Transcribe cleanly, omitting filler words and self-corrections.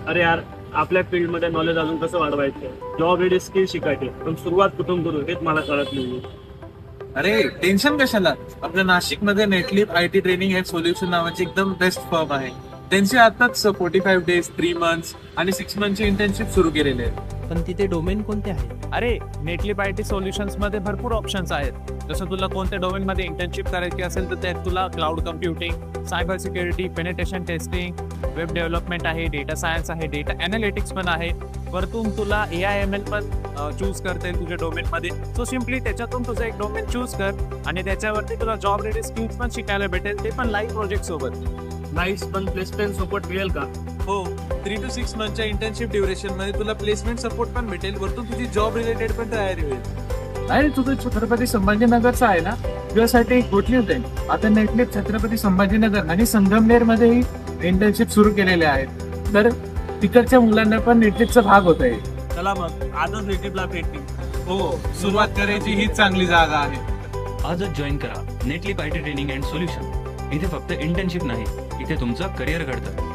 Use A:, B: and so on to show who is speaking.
A: अरे यार, आपल्या फील्डमध्ये नॉलेज अजून कसं वाढवायचं, जॉब रेडी स्किल शिकायचे, पण सुरुवात कुठून करू हेच मला कळत नाही.
B: अरे टेन्शन कशाला. आपल्या नाशिकमध्ये नेटलिप आयटी ट्रेनिंग अँड सोल्युशन नावाची एकदम बेस्ट फर्म आहे. त्यांचे आताच 45 डेज, 3 मंथ्स आणि 6 मंथची इंटर्नशिप सुरू केलेले आहे.
C: पण तिथे डोमेन कोणते आहेत?
D: अरे नेटलिप आय टी सोल्युशन्स मध्ये भरपूर ऑप्शन्स आहेत. जसं तुला कोणत्या डोमेन मध्ये इंटर्नशिप करायची असेल तर त्यात तुला cloud computing, cyber security, penetration testing, web development आहे, डेटा सायन्स आहे, डेटा अनालिटिक्स पण आहे. वरतून तुला AIML पण चूज करता येईल तुझ्या डोमेन मध्ये. सो सिम्पली त्याच्यातून तुझं एक डोमेन चूज कर आणि त्याच्यावरती तुला जॉब रेडी स्किल्स पण शिकायला भेटेल, ते पण लाईव्ह प्रोजेक्ट सोबत.
A: नाईस, पण प्लेसमेंट सपोर्ट मिळेल का?
B: हो, 3 to 6 मंथच्या इंटर्नशिप ड्युरेशन मध्ये तुला प्लेसमेंट सपोर्ट पण भेटेल. वरतून तुझी जॉब रिलेटेड पण तयारी होईल.
E: आणि तुझं छत्रपती संभाजीनगरचं आहे ना, तुझ्यासाठी एक गुड न्यूज आहे. आता नेटलिप छत्रपती संभाजीनगर आणि संगमनेर मध्येही इंटर्नशिप सुरू केलेले आहेत. तर तिकडच्या मुलांना पण नेटलिपचा भाग होत आहे.
A: चला मग आजच नेटिव्हला भेटतील.
B: हो, सुरुवात करायची हीच चांगली जागा आहे.
F: आजच जॉईन करा Netleap I T training and solution. इथे फक्त इंटर्नशिप नाही, इथे तुमचं करिअर घडतं.